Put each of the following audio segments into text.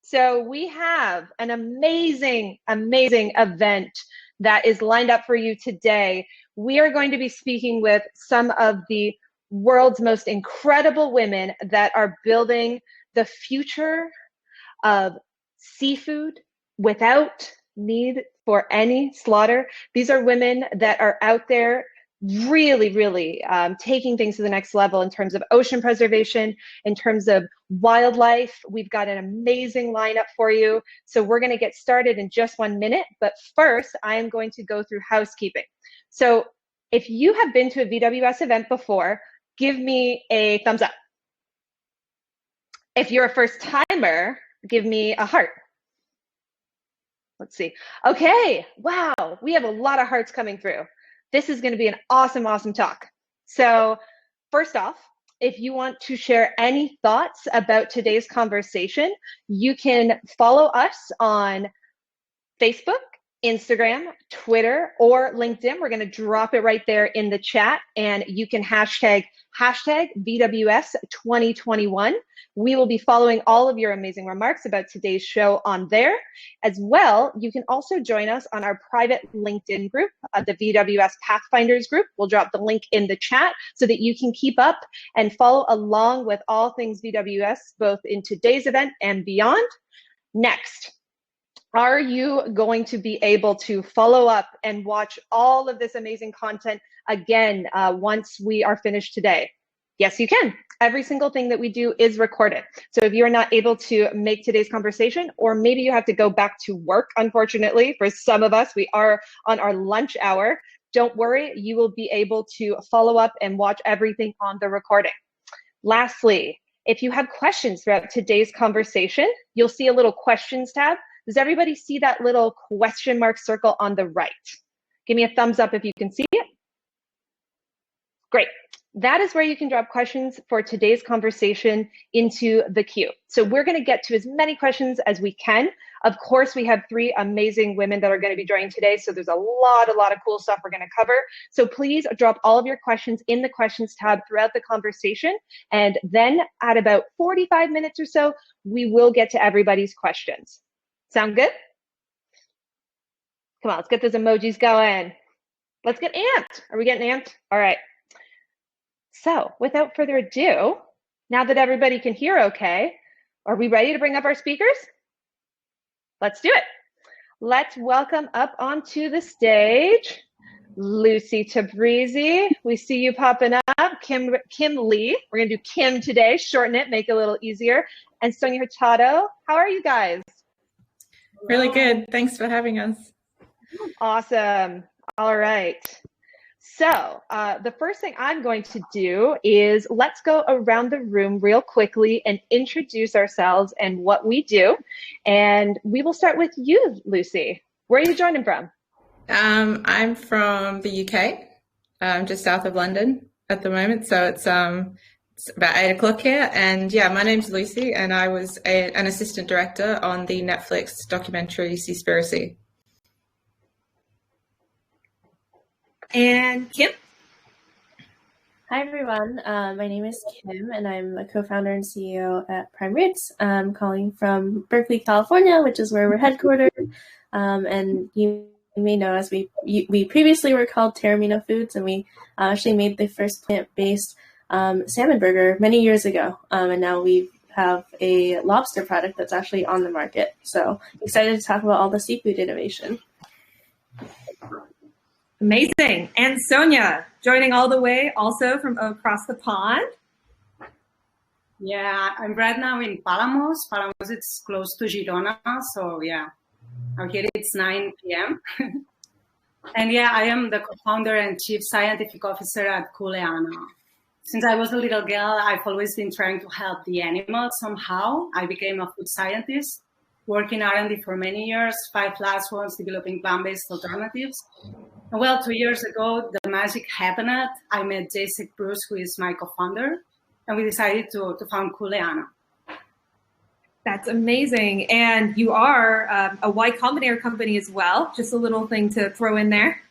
So we have an amazing event that is lined up for you today. We are going to be speaking with some of the world's most incredible women that are building the future of seafood without need for any slaughter. These are women that are out there really taking things to the next level in terms of ocean preservation, in terms of wildlife. We've got an amazing lineup for you. So we're going to get started in just 1 minute. But first, I am going to go through housekeeping. So if you have been to a VWS event before, give me a thumbs up. If you're a first timer, give me a heart. Let's see. Okay, wow, we have a lot of hearts coming through. This is going to be an awesome talk. So first off, if you want to share any thoughts about today's conversation, you can follow us on Facebook, Instagram, Twitter, or LinkedIn. We're going to drop it right there in the chat, and you can hashtag VWS 2021. We will be following all of your amazing remarks about today's show on there. As well, you can also join us on our private LinkedIn group, the VWS Pathfinders group. We'll drop the link in the chat so that you can keep up and follow along with all things VWS, both in today's event and beyond. Next, are you going to be able to follow up and watch all of this amazing content again once we are finished today? Yes, you can. Every single thing that we do is recorded. So if you're not able to make today's conversation, or maybe you have to go back to work, unfortunately, for some of us, we are on our lunch hour, don't worry, you will be able to follow up and watch everything on the recording. Lastly, if you have questions throughout today's conversation, you'll see a little questions tab. Does everybody see that little question mark circle on the right? Give me a thumbs up if you can see it. Great. That is where you can drop questions for today's conversation into the queue. So we're going to get to as many questions as we can. Of course, we have 3 amazing women that are going to be joining today. So there's a lot of cool stuff we're going to cover. So please drop all of your questions in the questions tab throughout the conversation. And then at about 45 minutes or so, we will get to everybody's questions. Sound good? Come on, let's get those emojis going. Let's get amped. Are we getting amped? All right. So without further ado, now that everybody can hear okay, are we ready to bring up our speakers? Let's do it. Let's welcome up onto the stage Lucy Tabrizi. We see you popping up. Kim Lee. We're going to do Kim today, shorten it, make it a little easier. And Sonia Hurtado. How are you guys? Really good. Thanks for having us. Awesome. All right. So the first thing I'm going to do is let's go around the room real quickly and introduce ourselves and what we do. And we will start with you, Lucy. Where are you joining from? I'm from the UK, just south of London at the moment. So it's about 8 o'clock here. And yeah, my name's Lucy, and I was an assistant director on the Netflix documentary Seaspiracy. And Kim? Hi, everyone. My name is Kim, and I'm a co-founder and CEO at Prime Roots. I'm calling from Berkeley, California, which is where we're headquartered. And you may know us, we previously were called Terramino Foods, and we actually made the first plant-based salmon burger many years ago. And now we have a lobster product that's actually on the market. So excited to talk about all the seafood innovation. Amazing. And Sonia, joining all the way also from across the pond. Yeah, I'm right now in Palamos. Palamos, it's close to Girona. So yeah, out here it's 9 p.m. And yeah, I am the co-founder and chief scientific officer at Kuleana. Since I was a little girl, I've always been trying to help the animals somehow. I became a food scientist, working R&D for many years, 5 last ones developing plant-based alternatives. And well, 2 years ago, the magic happened. I met Jacek Bruce, who is my co-founder, and we decided to found Kuleana. That's amazing. And you are a Y Combinator company as well. Just a little thing to throw in there.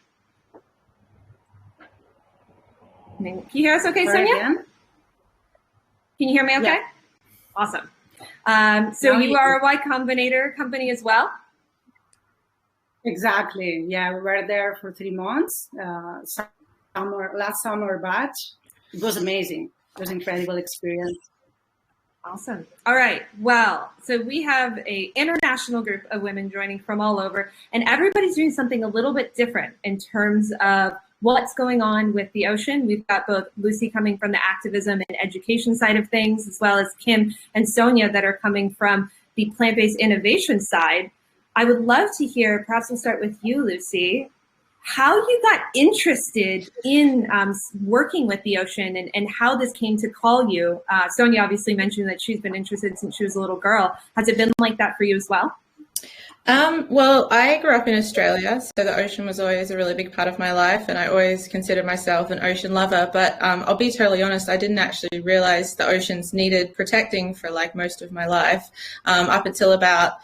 Can you hear us okay, Sonia? Again? Can you hear me okay? Yeah. Awesome. So you are a Y Combinator company as well? Exactly. Yeah, we were there for 3 months. Last summer batch. It was amazing. It was an incredible experience. Awesome. All right. Well, so we have a international group of women joining from all over, and everybody's doing something a little bit different in terms of what's going on with the ocean. We've got both Lucy coming from the activism and education side of things, as well as Kim and Sonia that are coming from the plant-based innovation side. I would love to hear, perhaps we'll start with you, Lucy, how you got interested in working with the ocean and how this came to call you. Sonia obviously mentioned that she's been interested since she was a little girl. Has it been like that for you as well? Well, I grew up in Australia, so the ocean was always a really big part of my life, and I always considered myself an ocean lover. But I'll be totally honest, I didn't actually realize the oceans needed protecting for like most of my life, up until about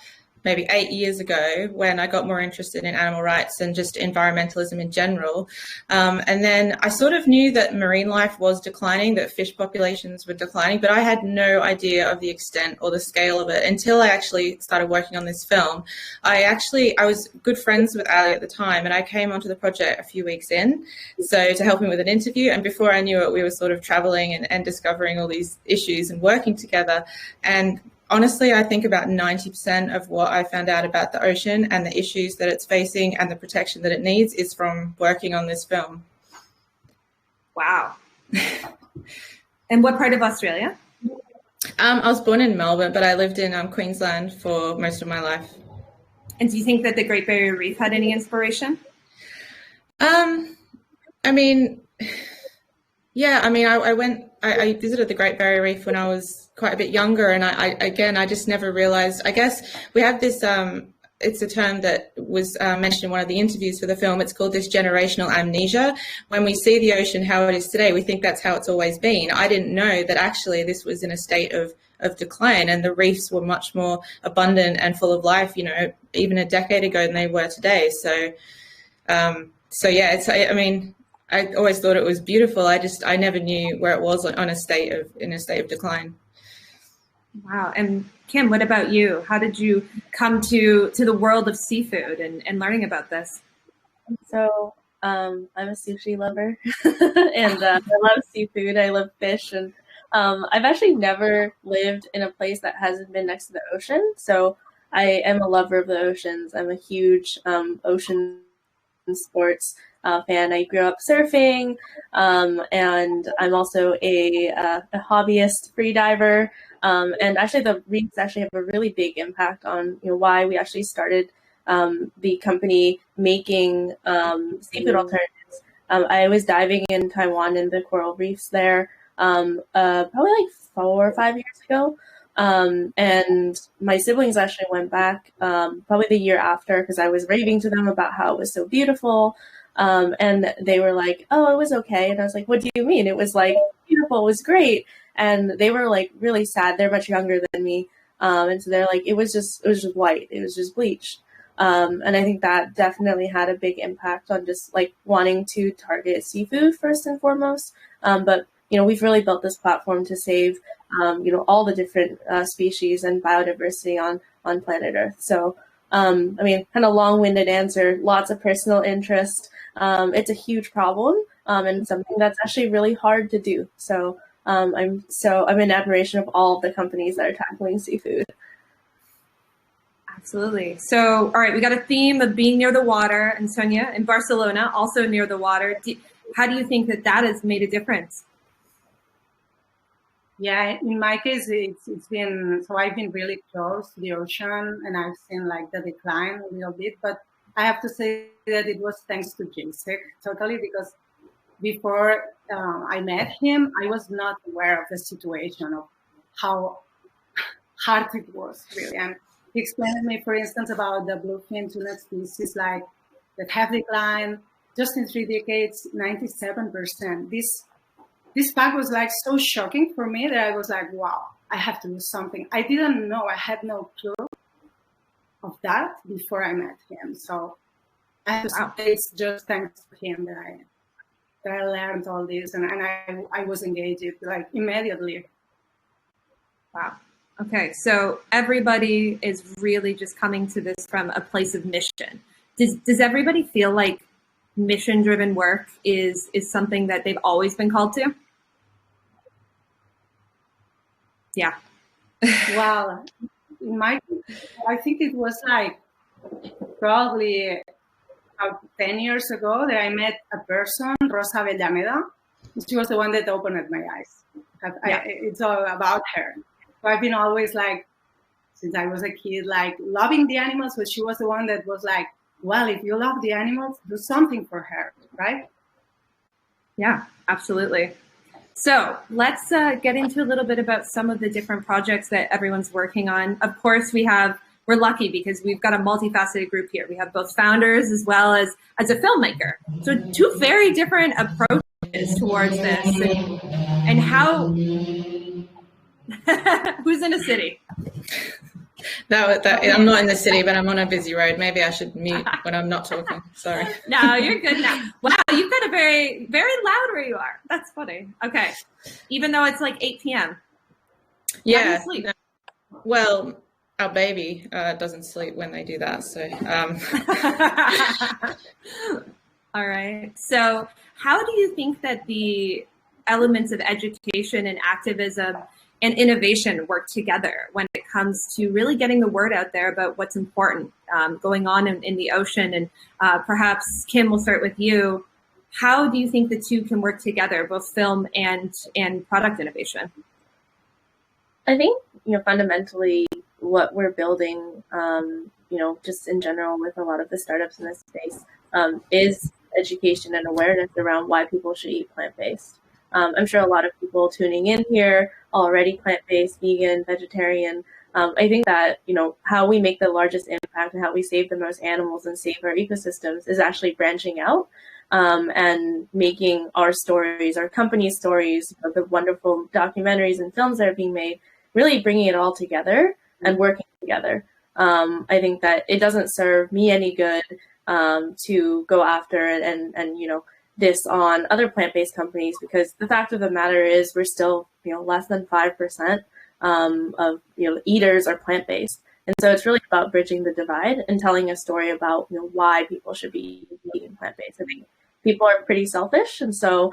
maybe 8 years ago, when I got more interested in animal rights and just environmentalism in general. And then I sort of knew that marine life was declining, that fish populations were declining, but I had no idea of the extent or the scale of it until I actually started working on this film. I was good friends with Ali at the time, and I came onto the project a few weeks in, so to help him with an interview. And before I knew it, we were sort of traveling and discovering all these issues and working together. And honestly, I think about 90% of what I found out about the ocean and the issues that it's facing and the protection that it needs is from working on this film. Wow. And what part of Australia? I was born in Melbourne, but I lived in Queensland for most of my life. And do you think that the Great Barrier Reef had any inspiration? I mean, yeah, I mean, I visited the Great Barrier Reef when I was quite a bit younger, and I just never realized. I guess we have this, it's a term that was mentioned in one of the interviews for the film. It's called this generational amnesia. When we see the ocean how it is today, we think that's how it's always been. I didn't know that actually this was in a state of decline, and the reefs were much more abundant and full of life, you know, even a decade ago than they were today. So yeah, I mean, I always thought it was beautiful. I never knew where it was in a state of decline. Wow. And Kim, what about you? How did you come to the world of seafood and learning about this? So I'm a sushi lover, and I love seafood. I love fish, and I've actually never lived in a place that hasn't been next to the ocean. So I am a lover of the oceans. I'm a huge ocean sports fan. I grew up surfing, and I'm also a hobbyist free diver. And actually, the reefs actually have a really big impact on why we actually started the company making seafood alternatives. I was diving in Taiwan in the coral reefs there probably like 4 or 5 years ago. And my siblings actually went back probably the year after because I was raving to them about how it was so beautiful. And they were like, oh, it was okay. And I was like, what do you mean? It was like beautiful, it was great. And they were like really sad. They're much younger than me. And so they're like, it was just white. It was just bleached. And I think that definitely had a big impact on just like wanting to target seafood first and foremost. But we've really built this platform to save, all the different species and biodiversity on planet Earth. So, I mean, kind of long-winded answer, lots of personal interest. It's a huge problem and something that's actually really hard to do. So I'm in admiration of all of the companies that are tackling seafood. Absolutely. So, all right, we got a theme of being near the water, and Sonia, in Barcelona, also near the water. How do you think that has made a difference? Yeah, in my case, it's been, so I've been really close to the ocean and I've seen like the decline a little bit, but I have to say that it was thanks to JSEC totally, because before I met him, I was not aware of the situation of how hard it was really. And he explained to me, for instance, about the bluefin tuna species like that have declined just in 3 decades, 97%. This fact was like so shocking for me that I was like, wow, I have to do something. I didn't know, I had no clue of that before I met him. So I have to say it's just thanks to him that I learned all this and I was engaged like immediately. Wow. Okay, so everybody is really just coming to this from a place of mission. Does everybody feel like mission-driven work is something that they've always been called to? Yeah. Well, I think it was like probably about 10 years ago that I met a person, Rosa Avellaneda. She was the one that opened my eyes. It's all about her. So I've been always like, since I was a kid, like loving the animals, but she was the one that was like, well, if you love the animals, do something for her, right? Yeah, absolutely. So let's get into a little bit about some of the different projects that everyone's working on. Of course, we're lucky because we've got a multifaceted group here. We have both founders as well as a filmmaker. So two very different approaches towards this and how, who's in a city? I'm not in the city, but I'm on a busy road. Maybe I should mute when I'm not talking. Sorry. No, you're good now. Wow, you've got a very, very loud where you are. That's funny. Okay. Even though it's like 8 p.m. Yeah. How do you sleep? No. Well, our baby doesn't sleep when they do that. So. All right. So how do you think that the elements of education and activism and innovation work together when it comes to really getting the word out there about what's important going on in the ocean? And perhaps, Kim, we'll start with you. How do you think the two can work together, both film and product innovation? I think, fundamentally what we're building, just in general with a lot of the startups in this space, is education and awareness around why people should eat plant-based. I'm sure a lot of people tuning in here already plant-based, vegan, vegetarian. I think that, how we make the largest impact and how we save the most animals and save our ecosystems is actually branching out and making our stories, our company's stories, the wonderful documentaries and films that are being made, really bringing it all together and working together. I think that it doesn't serve me any good to go after and this on other plant-based companies, because the fact of the matter is we're still, less than 5% of, eaters are plant-based. And so it's really about bridging the divide and telling a story about, why people should be eating plant-based. I think people are pretty selfish. And so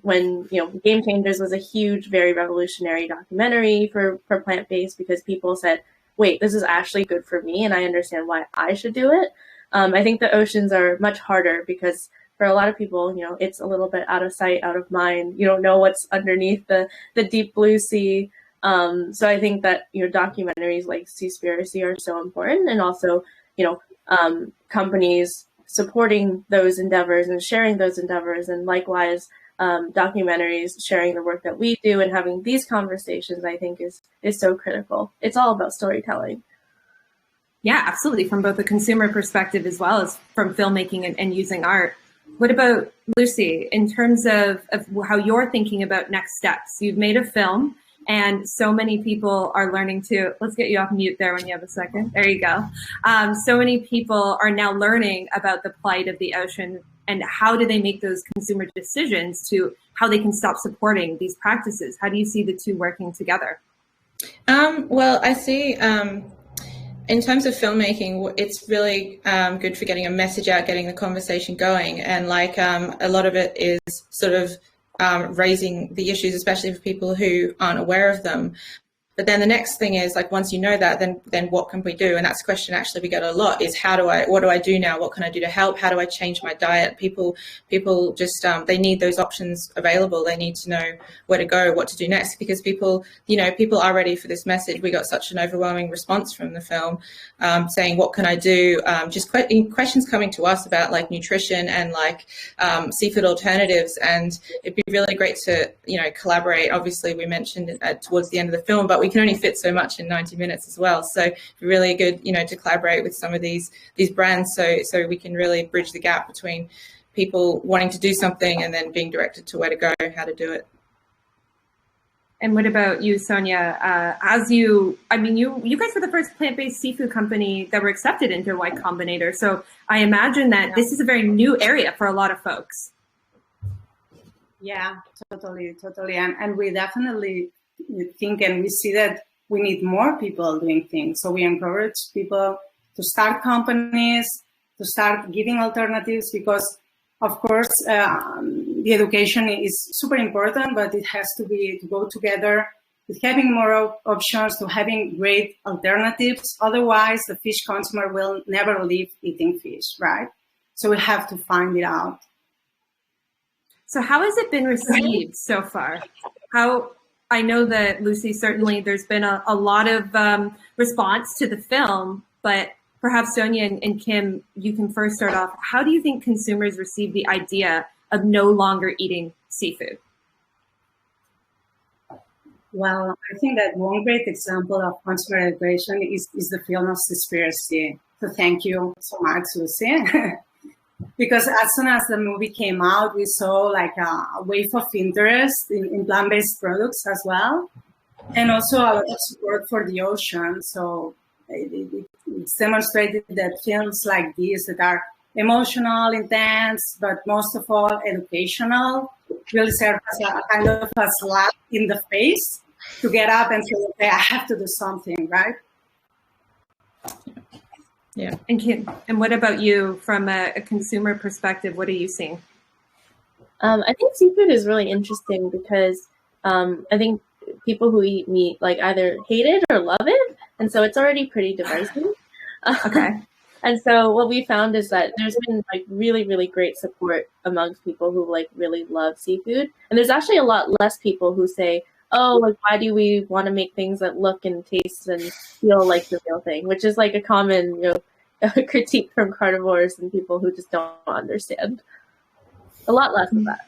when, Game Changers was a huge, very revolutionary documentary for plant-based, because people said, wait, this is actually good for me and I understand why I should do it. I think the oceans are much harder because for a lot of people, it's a little bit out of sight, out of mind. You don't know what's underneath the deep blue sea. So I think that, documentaries like Seaspiracy are so important, and also, companies supporting those endeavors and sharing those endeavors, and likewise, documentaries sharing the work that we do and having these conversations, I think is so critical. It's all about storytelling. Yeah, absolutely. From both the consumer perspective as well as from filmmaking and using art. What about Lucy, in terms of how you're thinking about next steps? You've made a film and so many people are learning to, let's get you off mute there when you have a second. There you go. So many people are now learning about the plight of the ocean and how do they make those consumer decisions to how they can stop supporting these practices. How do you see the two working together? Well, I see in terms of filmmaking, it's really good for getting a message out, getting the conversation going. And a lot of it is sort of raising the issues, especially for people who aren't aware of them. But then the next thing is once you know that, then what can we do? And that's a question actually we get a lot is what do I do now? What can I do to help? How do I change my diet? People just, they need those options available. They need to know where to go, what to do next, because people are ready for this message. We got such an overwhelming response from the film saying, what can I do? Just questions coming to us about nutrition and seafood alternatives. And it'd be really great to, collaborate. Obviously we mentioned it towards the end of the film, but we can only fit so much in 90 minutes as well. So it'd be really good, to collaborate with some of these brands so we can really bridge the gap between people wanting to do something and then being directed to where to go, how to do it. And what about you, Sonia? You guys were the first plant-based seafood company that were accepted into Y Combinator. So I imagine that this is a very new area for a lot of folks. Yeah, totally. And we definitely think and we see that we need more people doing things. So we encourage people to start companies, to start giving alternatives, because of course, the education is super important, but it has to go together with having more options, to having great alternatives. Otherwise, the fish consumer will never leave eating fish, right? So we have to find it out. So how has it been received so far? I know that, Lucy, certainly there's been a lot of response to the film, but perhaps Sonia and Kim, you can first start off. How do you think consumers receive the idea of no longer eating seafood? Well, I think that one great example of consumer education is the film of Subsidies. So thank you so much, Lucy. Because as soon as the movie came out, we saw like a wave of interest in plant-based products as well. And also a lot of support for the ocean. So it's demonstrated that films like these that are emotional, intense, but most of all educational, will serve as a kind of a slap in the face to get up and say, okay, I have to do something, right? Yeah. And Kim, and what about you from a consumer perspective? What are you seeing? I think seafood is really interesting because I think people who eat meat like either hate it or love it, and so it's already pretty divisive. Okay. And so what we found is that there's been like really, really great support amongst people who like really love seafood, and there's actually a lot less people who say, oh, like, why do we want to make things that look and taste and feel like the real thing? Which is like a common, critique from carnivores and people who just don't understand. A lot less of that.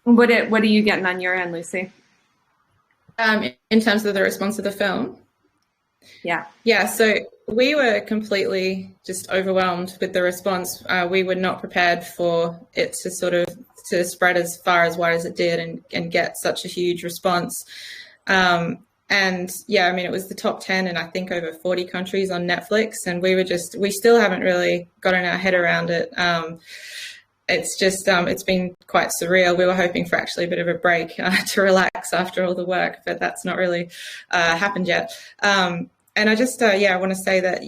What are you getting on your end, Lucy? In terms of the response to the film? Yeah, so we were completely just overwhelmed with the response. We were not prepared for it to spread as far as wide as it did and get such a huge response. And yeah, I mean, it was the top 10 in I think over 40 countries on Netflix, and we still haven't really gotten our head around it. It's just, it's been quite surreal. We were hoping for actually a bit of a break to relax after all the work, but that's not really happened yet. And I just, I want to say that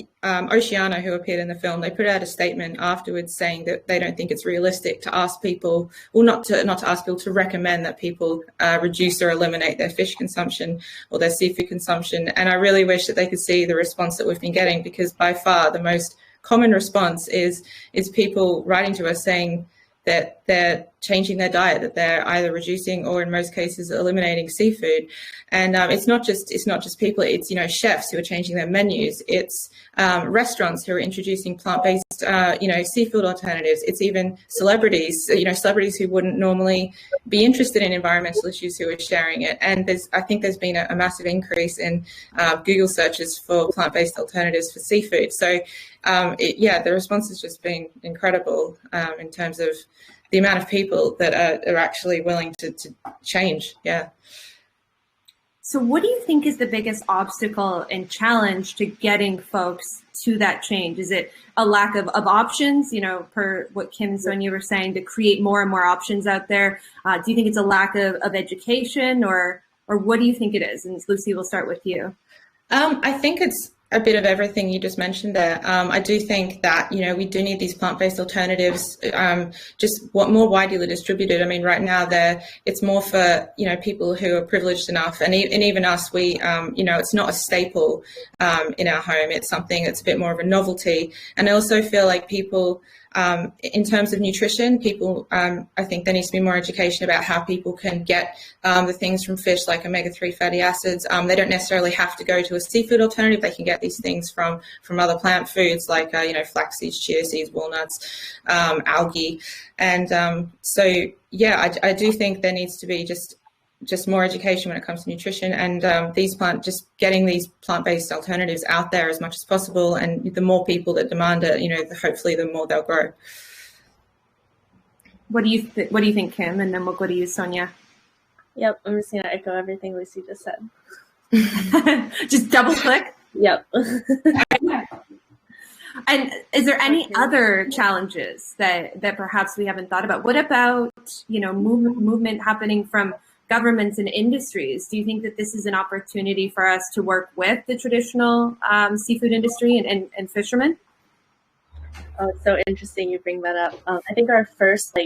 Oceana, who appeared in the film, they put out a statement afterwards saying that they don't think it's realistic to ask people, well, not to ask people, to recommend that people reduce or eliminate their fish consumption or their seafood consumption. And I really wish that they could see the response that we've been getting, because by far the most common response is people writing to us saying that they're changing their diet, that they're either reducing or in most cases eliminating seafood. And it's not just people, it's, chefs who are changing their menus. It's restaurants who are introducing plant-based, seafood alternatives. It's even celebrities, celebrities who wouldn't normally be interested in environmental issues who are sharing it. And I think there's been a massive increase in Google searches for plant-based alternatives for seafood. So the response has just been incredible in terms of the amount of people that are actually willing to change. Yeah. So what do you think is the biggest obstacle and challenge to getting folks to that change? Is it a lack of options, per what Kim and Sonia were saying, to create more and more options out there? Do you think it's a lack of education, or what do you think it is? And Lucy, we'll start with you. I think it's a bit of everything you just mentioned there. I do think that, we do need these plant-based alternatives, just more widely distributed. I mean, right now it's more for, people who are privileged enough, and even us, we, it's not a staple in our home. It's something that's a bit more of a novelty. And I also feel like people, in terms of nutrition, people, I think there needs to be more education about how people can get the things from fish like omega-3 fatty acids. They don't necessarily have to go to a seafood alternative. They can get these things from other plant foods like, flax seeds, chia seeds, walnuts, algae. And I do think there needs to be just more education when it comes to nutrition, and just getting these plant-based alternatives out there as much as possible. And the more people that demand it, hopefully the more they'll grow. What do you think, Kim? And then we'll go to you, Sonia. Yep, I'm just gonna echo everything Lucy just said. Just double click. Yep. And is there any other challenges that perhaps we haven't thought about? What about movement happening from governments and industries. Do you think that this is an opportunity for us to work with the traditional seafood industry and fishermen? Oh, it's so interesting you bring that up. I think our first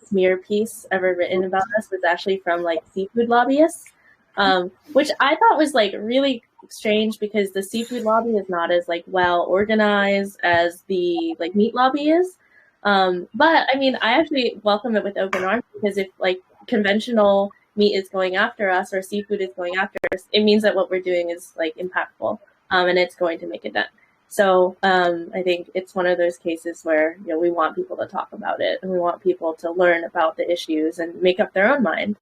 smear piece ever written about us was actually from seafood lobbyists, which I thought was really strange because the seafood lobby is not as well organized as the meat lobby is. But I mean, I actually welcome it with open arms because if conventional meat is going after us or seafood is going after us, it means that what we're doing is impactful, and it's going to make a dent. So I think it's one of those cases where we want people to talk about it and we want people to learn about the issues and make up their own mind.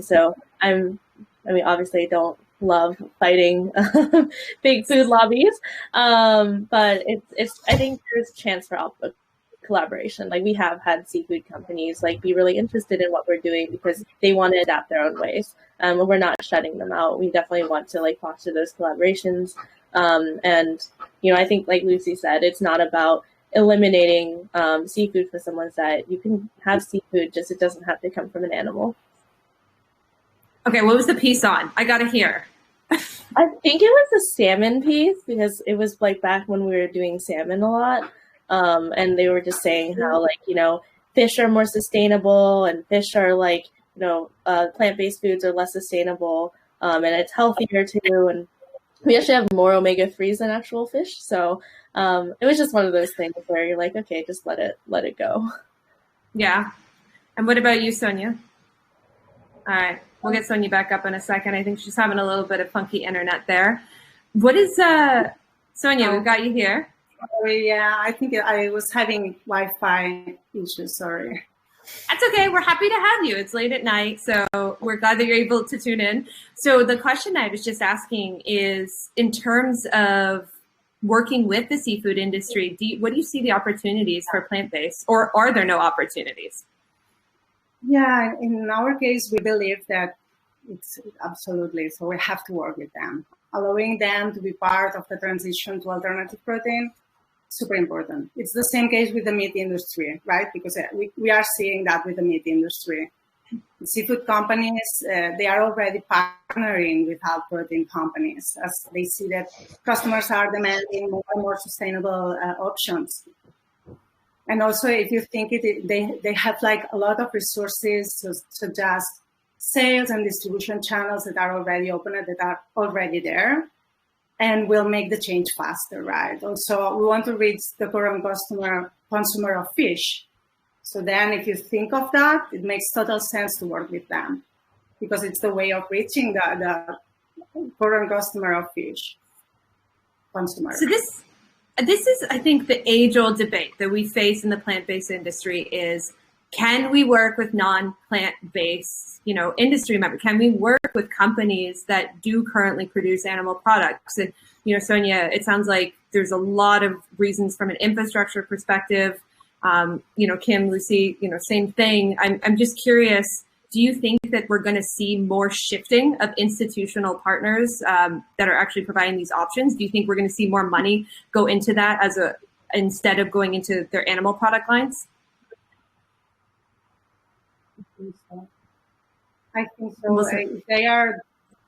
So obviously I don't love fighting big food lobbies, but it's I think there's a chance for collaboration. We have had seafood companies be really interested in what we're doing because they want to adapt their own ways. We're not shutting them out. We definitely want to foster those collaborations. And I think Lucy said, it's not about eliminating seafood for someone's diet. You can have seafood, just it doesn't have to come from an animal. Okay, what was the piece on? I gotta hear. I think it was a salmon piece because it was back when we were doing salmon a lot. And they were just saying how fish are more sustainable and fish are plant-based foods are less sustainable, and it's healthier too. And we actually have more omega-3s than actual fish. So it was just one of those things where you're okay, just let it go. Yeah. And what about you, Sonia? All right. We'll get Sonia back up in a second. I think she's having a little bit of funky internet there. What is, Sonia, we've got you here. Sorry, yeah, I think I was having Wi-Fi issues, sorry. That's okay. We're happy to have you. It's late at night, so we're glad that you're able to tune in. So the question I was just asking is, in terms of working with the seafood industry, what do you see the opportunities for plant-based, or are there no opportunities? Yeah, in our case, we believe that it's absolutely, so we have to work with them. Allowing them to be part of the transition to alternative protein, super important. It's the same case with the meat industry, right? Because we are seeing that with the meat industry. The seafood companies, they are already partnering with high protein companies as they see that customers are demanding more and more sustainable options. And also, if you think they have a lot of resources, such as sales and distribution channels that are already open, that are already there, and will make the change faster, right? Also, we want to reach the current consumer of fish. So then if you think of that, it makes total sense to work with them because it's the way of reaching the current customer of fish, consumer. So this is, I think, the age-old debate that we face in the plant-based industry is, can we work with non-plant-based, industry members? Can we work with companies that do currently produce animal products? And, Sonia, it sounds like there's a lot of reasons from an infrastructure perspective. Kim, Lucy, same thing. I'm just curious, do you think that we're going to see more shifting of institutional partners that are actually providing these options? Do you think we're going to see more money go into that instead of going into their animal product lines? I think so. If they are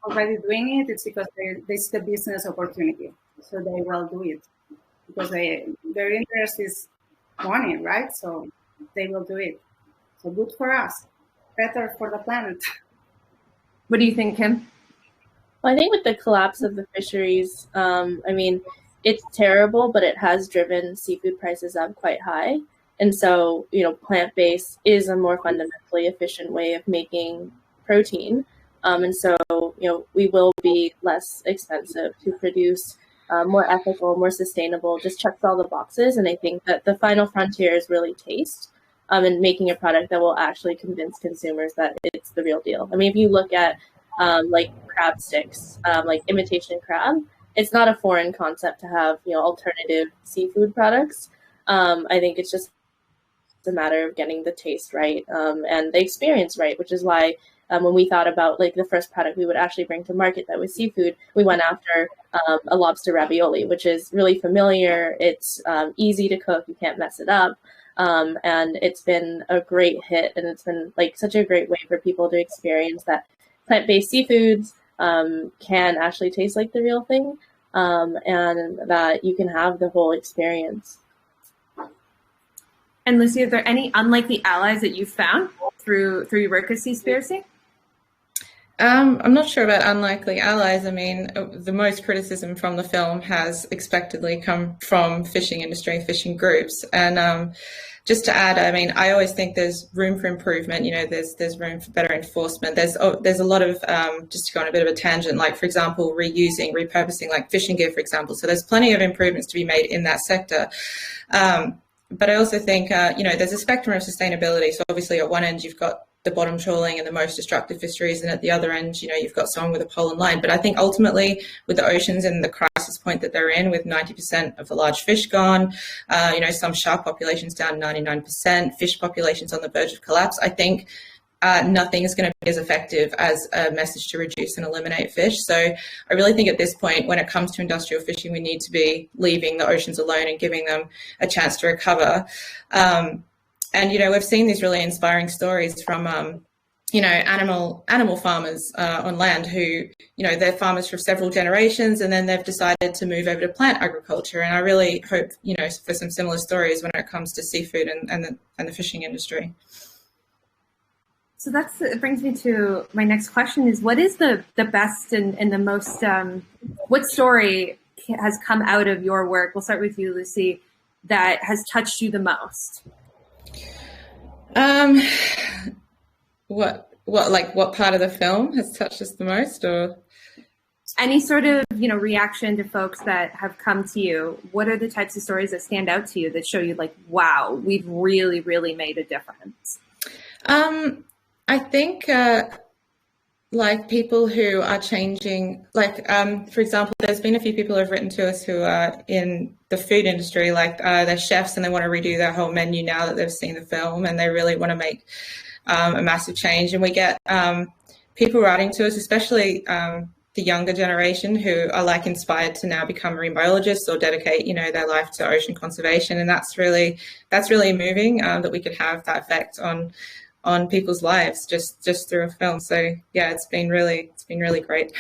already doing it, it's because they see the business opportunity. So they will do it because their interest is money, right? So they will do it. So good for us, better for the planet. What do you think, Kim? Well, I think with the collapse of the fisheries, it's terrible, but it has driven seafood prices up quite high. And so, plant-based is a more fundamentally efficient way of making protein. And so, we will be less expensive to produce, more ethical, more sustainable, just checks all the boxes. And I think that the final frontier is really taste, and making a product that will actually convince consumers that it's the real deal. I mean, if you look at crab sticks, imitation crab, it's not a foreign concept to have, alternative seafood products. I think it's just a matter of getting the taste right, and the experience right, which is why when we thought about the first product we would actually bring to market that was seafood, we went after a lobster ravioli, which is really familiar. It's easy to cook. You can't mess it up. And it's been a great hit, and it's been like such a great way for people to experience that plant-based seafoods can actually taste like the real thing, and that you can have the whole experience. And Lucy, are there any unlikely allies that you've found through your work with Seaspiracy? I'm not sure about unlikely allies. I mean, the most criticism from the film has expectedly come from fishing industry, fishing groups. And just to add, I mean, I always think there's room for improvement. You know, there's room for better enforcement. There's a lot of, just to go on a bit of a tangent, like, for example, reusing, repurposing, like fishing gear, for example. So there's plenty of improvements to be made in that sector. But I also think, you know, there's a spectrum of sustainability. So obviously at one end, you've got the bottom trawling and the most destructive fisheries, and at the other end, you know, you've got someone with a pole and line. But I think ultimately, with the oceans and the crisis point that they're in, with 90% of the large fish gone, you know, some shark populations down 99%, fish populations on the verge of collapse, I think nothing is going to be as effective as a message to reduce and eliminate fish. So I really think at this point, when it comes to industrial fishing, we need to be leaving the oceans alone and giving them a chance to recover. And, you know, we've seen these really inspiring stories from, you know, animal farmers on land who, you know, they're farmers for several generations, and then they've decided to move over to plant agriculture. And I really hope, you know, for some similar stories when it comes to seafood and the fishing industry. So it brings me to my next question: is what is the best and the most what story has come out of your work? We'll start with you, Lucy, that has touched you the most. What part of the film has touched us the most, or any sort of, you know, reaction to folks that have come to you? What are the types of stories that stand out to you that show you like, wow, we've really, really made a difference? I think like people who are changing, like, for example, there's been a few people who have written to us who are in the food industry, like they're chefs and they want to redo their whole menu now that they've seen the film, and they really want to make a massive change. And we get people writing to us, especially the younger generation, who are like inspired to now become marine biologists or dedicate, you know, their life to ocean conservation. And that's really moving, that we could have that effect on people's lives just through a film. So yeah, it's been really great.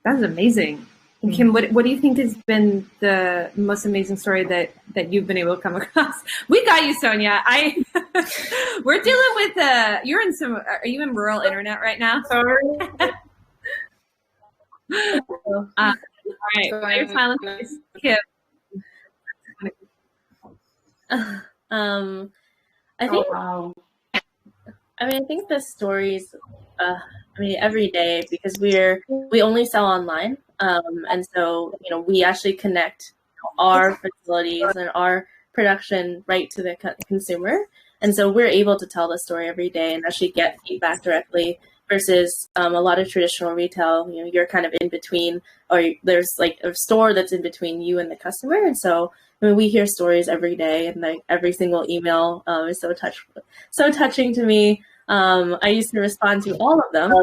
That's amazing. And Kim, what do you think has been the most amazing story that you've been able to come across? We got you, Sonia. We're dealing with you're in are you in rural internet right now? Sorry. All right. You're smiling face, Kim. I think. Oh, wow. I mean, I think the stories, every day, because we only sell online. And so, you know, we actually connect our facilities and our production right to the consumer. And so we're able to tell the story every day and actually get feedback directly versus a lot of traditional retail, you know, you're kind of in between, or there's like a store that's in between you and the customer. And so I mean, we hear stories every day, and like every single email is so touching to me. I used to respond to all of them,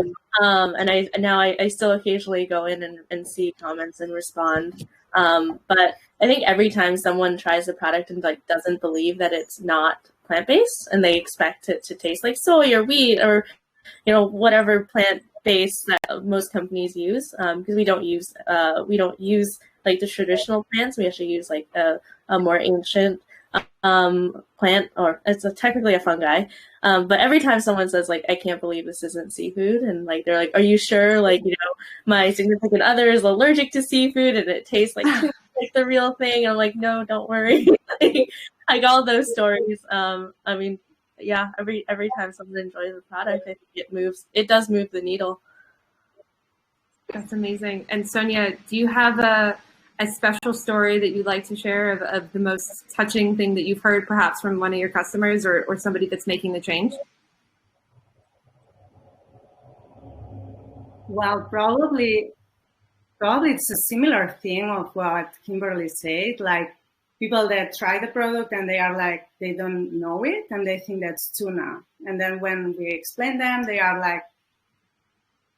and I still occasionally go in and see comments and respond. But I think every time someone tries a product and like doesn't believe that it's not plant-based, and they expect it to taste like soy or wheat or, you know, whatever plant-based that most companies use, because we don't use like the traditional plants. We actually use like a more ancient plant, or it's technically a fungi. But every time someone says like, I can't believe this isn't seafood, and like they're like, are you sure? Like, you know, my significant other is allergic to seafood and it tastes like the real thing. And I'm like, no, don't worry. Like all those stories. I mean, yeah, every time someone enjoys the product, I think it does move the needle. That's amazing. And Sonia, do you have a special story that you'd like to share of the most touching thing that you've heard perhaps from one of your customers or somebody that's making the change? Well, probably it's a similar thing of what Kimberly said, like people that try the product and they are like, they don't know it and they think that's tuna. And then when we explain them, they are like,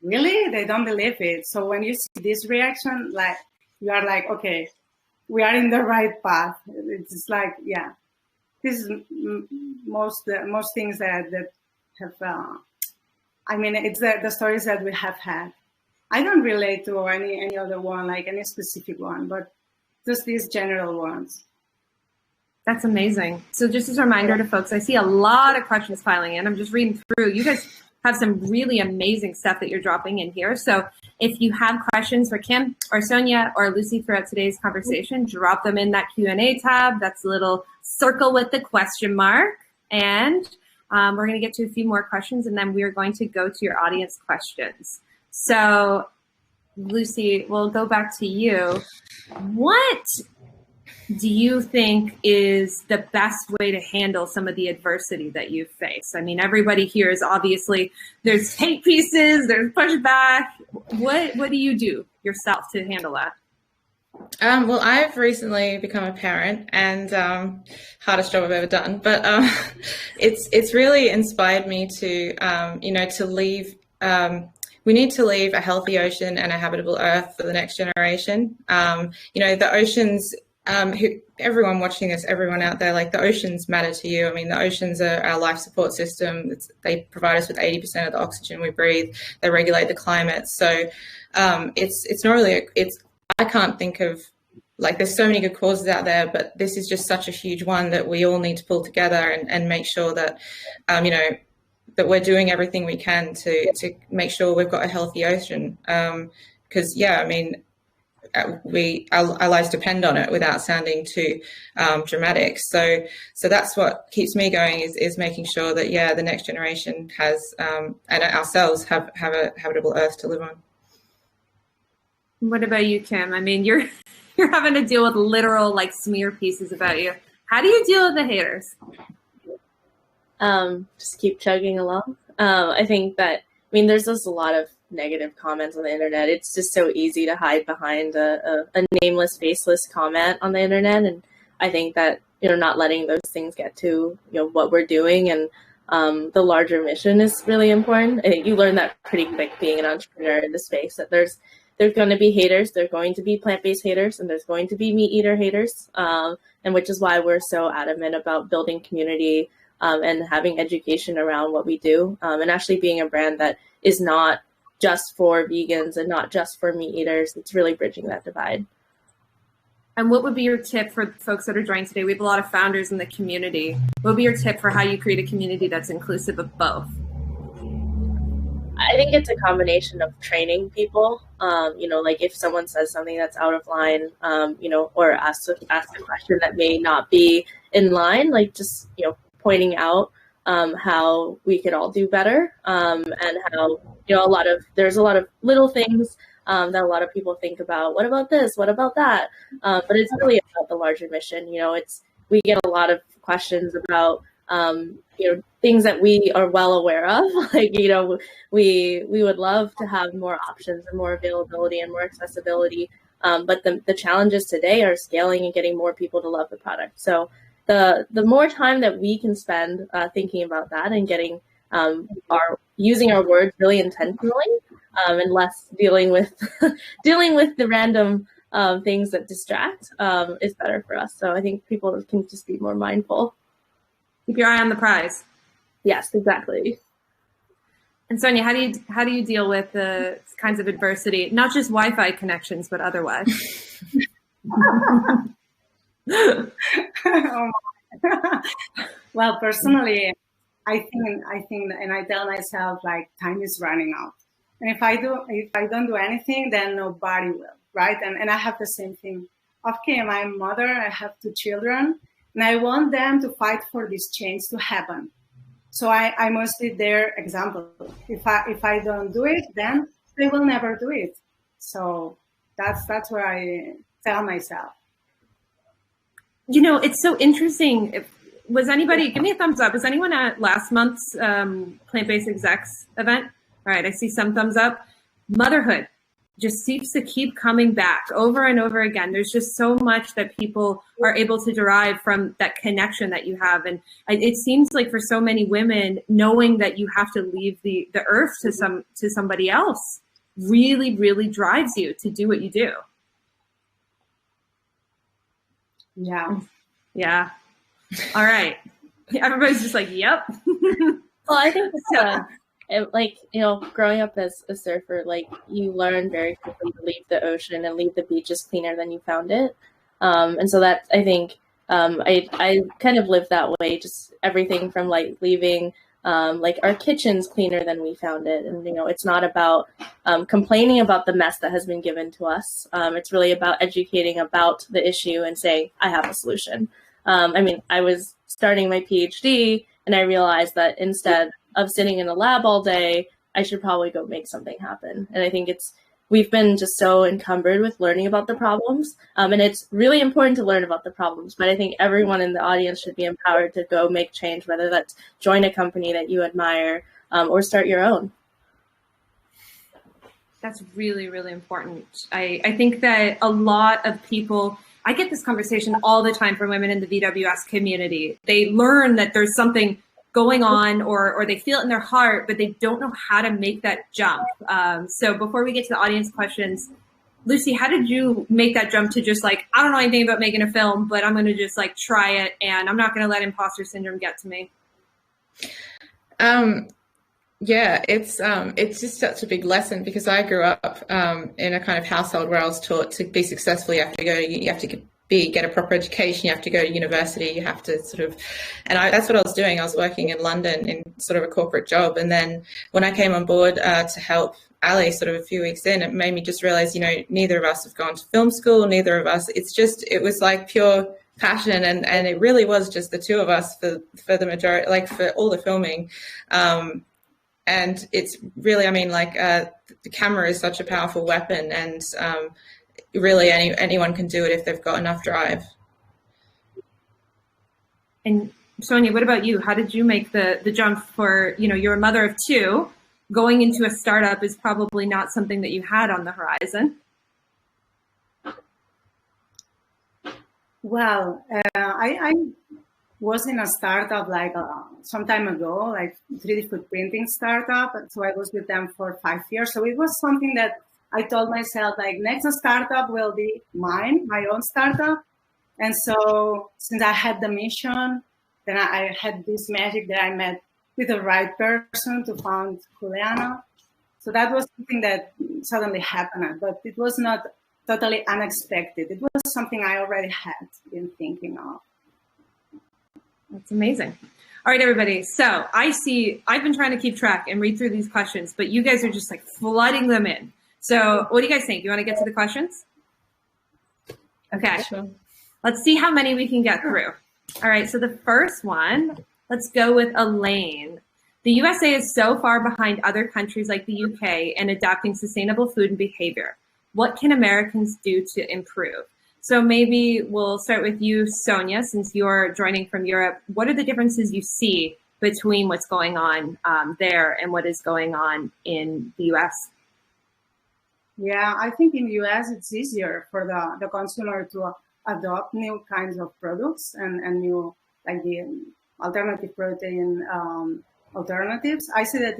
really? They don't believe it. So when you see this reaction, like, you are like, okay, we are in the right path. It's just like, yeah, this is most things that have. I mean, it's the stories that we have had. I don't relate to any other one, like any specific one, but just these general ones. That's amazing. So just as a reminder to folks, I see a lot of questions filing in. I'm just reading through. You guys have some really amazing stuff that you're dropping in here. So if you have questions for Kim or Sonia or Lucy throughout today's conversation, drop them in that Q&A tab. That's a little circle with the question mark. And we're going to get to a few more questions, and then we're going to go to your audience questions. So Lucy, we'll go back to you. What do you think is the best way to handle some of the adversity that you face? I mean, everybody here is obviously, there's hate pieces, there's pushback. What do you do yourself to handle that? Well, I've recently become a parent, and hardest job I've ever done. But it's really inspired me to to leave. We need to leave a healthy ocean and a habitable earth for the next generation. The oceans. Everyone watching this, everyone out there, like the oceans matter to you. I mean, the oceans are our life support system. They provide us with 80% of the oxygen we breathe. They regulate the climate. So it's not really, I can't think of, like, there's so many good causes out there, but this is just such a huge one that we all need to pull together and make sure that, that we're doing everything we can to make sure we've got a healthy ocean. Because, our lives depend on it without sounding too dramatic. So that's what keeps me going is making sure that, the next generation has, and ourselves have a habitable earth to live on. What about you, Kim? I mean, you're having to deal with literal smear pieces about you. How do you deal with the haters? Just keep chugging along. I think that, there's just a lot of negative comments on the internet. It's just so easy to hide behind a nameless, faceless comment on the internet. And I think that, not letting those things get to, what we're doing and the larger mission is really important. I think you learn that pretty quick being an entrepreneur in the space, that there's going to be haters, there's going to be plant-based haters, and there's going to be meat eater haters. And which is why we're so adamant about building community and having education around what we do, and actually being a brand that is not just for vegans and not just for meat eaters. It's really bridging that divide. And what would be your tip for folks that are joining today? We have a lot of founders in the community. What would be your tip for how you create a community that's inclusive of both? I think it's a combination of training people. If someone says something that's out of line, or asks a question that may not be in line, just pointing out how we could all do better, and how there's a lot of little things that a lot of people think about. What about this? What about that? But it's really about the larger mission. We get a lot of questions about things that we are well aware of. We would love to have more options and more availability and more accessibility. But the challenges today are scaling and getting more people to love the product. So the more time that we can spend thinking about that and getting using our words really intentionally, and less dealing with the random things that distract, is better for us. So I think people can just be more mindful. Keep your eye on the prize. Yes, exactly. And Sonia, how do you deal with the kinds of adversity, not just Wi-Fi connections, but otherwise? Well, personally, I think, and I tell myself, time is running out. And if I don't do anything, then nobody will, right? And I have the same thing. Okay, I'm a mother, I have 2 children, and I want them to fight for this change to happen. So I must be their example. If I don't do it, then they will never do it. So that's what I tell myself. It's so interesting. Was anybody, give me a thumbs up, was anyone at last month's Plant-Based Execs event? All right, I see some thumbs up. Motherhood just seems to keep coming back over and over again. There's just so much that people are able to derive from that connection that you have. And it seems like for so many women, knowing that you have to leave the earth to somebody else really, really drives you to do what you do. Yeah. Yeah. All right. Everybody's just like, yep. Well, I think growing up as a surfer, like you learn very quickly to leave the ocean and leave the beaches cleaner than you found it. And so that I think I kind of live that way. Just everything from like leaving like our kitchen's cleaner than we found it, and it's not about complaining about the mess that has been given to us. It's really about educating about the issue and saying I have a solution. I was starting my PhD, and I realized that instead of sitting in a lab all day, I should probably go make something happen. And I think we've been just so encumbered with learning about the problems. And it's really important to learn about the problems, but I think everyone in the audience should be empowered to go make change, whether that's join a company that you admire or start your own. That's really, really important. I think that a lot of people, I get this conversation all the time from women in the VWS community. They learn that there's something going on or they feel it in their heart, but they don't know how to make that jump. So before we get to the audience questions, Lucy, how did you make that jump to just like, I don't know anything about making a film, but I'm going to just like try it and I'm not going to let imposter syndrome get to me? Yeah, it's just such a big lesson because I grew up in a kind of household where I was taught to be successful, you have to get a proper education, you have to go to university, you have to that's what I was doing. I was working in London in sort of a corporate job. And then when I came on board to help Ali sort of a few weeks in, it made me just realize, neither of us have gone to film school, neither of us, it was like pure passion. And it really was just the two of us for the majority, like for all the filming. And it's really, the camera is such a powerful weapon, and really anyone can do it if they've got enough drive. And Sonia, what about you? How did you make the jump for, you're a mother of two, going into a startup is probably not something that you had on the horizon. Well, I was in a startup like some time ago, like 3D food printing startup. So I was with them for 5 years. So it was something that I told myself, like, next startup will be mine, my own startup. And so since I had the mission, then I had this magic that I met with the right person to found Juliana. So that was something that suddenly happened, but it was not totally unexpected. It was something I already had been thinking of. That's amazing. All right, everybody. So I've been trying to keep track and read through these questions, but you guys are just like flooding them in. So what do you guys think? You want to get to the questions? Okay. Sure. Let's see how many we can get through. All right. So the first one, let's go with Elaine. The USA is so far behind other countries like the UK in adapting sustainable food and behavior. What can Americans do to improve? So maybe we'll start with you, Sonia, since you're joining from Europe. What are the differences you see between what's going on there and what is going on in the US? Yeah, I think in the US it's easier for the consumer to adopt new kinds of products and new, like the alternative protein alternatives. I see that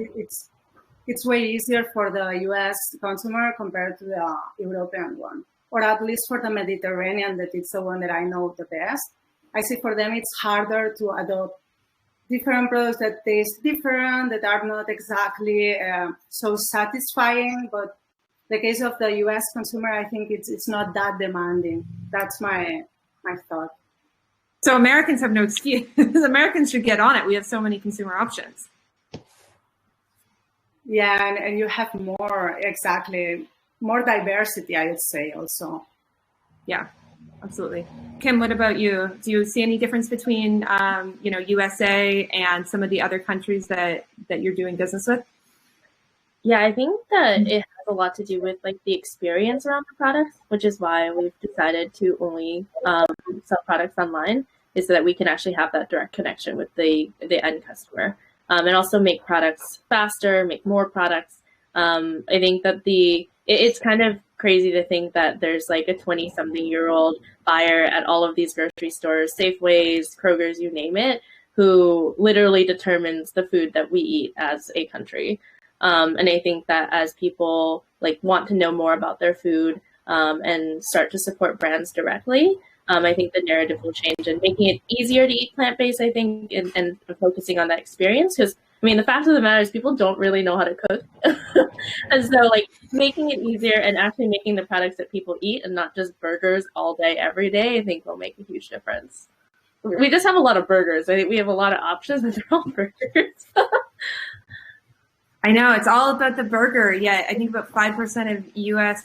it's way easier for the US consumer compared to the European one, or at least for the Mediterranean, that it's the one that I know the best. I see for them it's harder to adopt different products that taste different, that are not exactly so satisfying. But the case of the US consumer, I think it's not that demanding. That's my thought. So Americans have no excuse. Americans should get on it. We have so many consumer options. Yeah, and you have more diversity, I would say also. Yeah, absolutely. Kim, what about you? Do you see any difference between, USA and some of the other countries that you're doing business with? Yeah, I think that it has a lot to do with like the experience around the products, which is why we've decided to only sell products online, is so that we can actually have that direct connection with the end customer, and also make products faster, make more products. I think that it's kind of crazy to think that there's like a 20-something-year-old buyer at all of these grocery stores, Safeways, Kroger's, you name it, who literally determines the food that we eat as a country. And I think that as people like want to know more about their food and start to support brands directly, I think the narrative will change and making it easier to eat plant-based, I think, and focusing on that experience. Because, I mean, the fact of the matter is people don't really know how to cook. And so, like, making it easier and actually making the products that people eat and not just burgers all day, every day, I think will make a huge difference. We just have a lot of burgers. I think we have a lot of options, but they're all burgers. I know, it's all about the burger. Yeah, I think about 5% of U.S.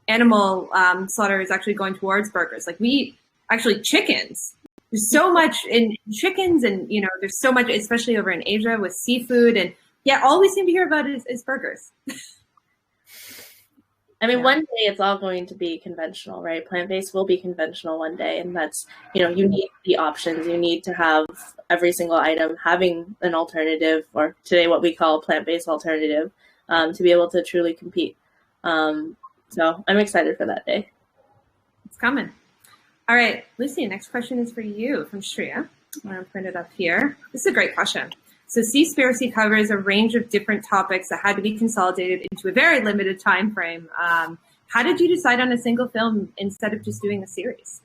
Animal slaughter is actually going towards burgers. Like, we eat actually chickens. There's so much in chickens, and there's so much, especially over in Asia with seafood, and yeah, all we seem to hear about is burgers. I mean, one day it's all going to be conventional, right? Plant-based will be conventional one day, and that's, you need the options. You need to have every single item having an alternative, or today what we call a plant-based alternative, to be able to truly compete. So I'm excited for that day. It's coming. All right, Lucy, next question is for you from Shreya. I'm going to print it up here. This is a great question. So Seaspiracy covers a range of different topics that had to be consolidated into a very limited time frame. How did you decide on a single film instead of just doing a series?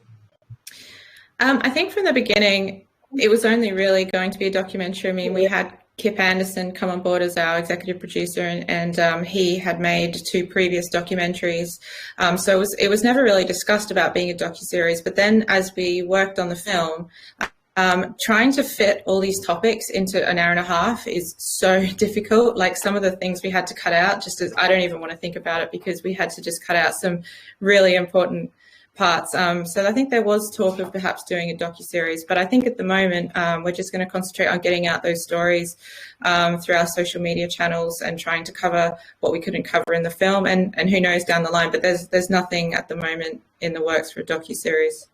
I think from the beginning, it was only really going to be a documentary. I mean, we had Kip Anderson come on board as our executive producer, and he had made 2 previous documentaries. So it was never really discussed about being a docuseries. But then as we worked on the film, trying to fit all these topics into an hour and a half is so difficult. Like, some of the things we had to cut out, just as I don't even want to think about it, because we had to just cut out some really important parts. So I think there was talk of perhaps doing a docuseries, but I think at the moment we're just going to concentrate on getting out those stories through our social media channels and trying to cover what we couldn't cover in the film, and who knows down the line. But there's nothing at the moment in the works for a docuseries.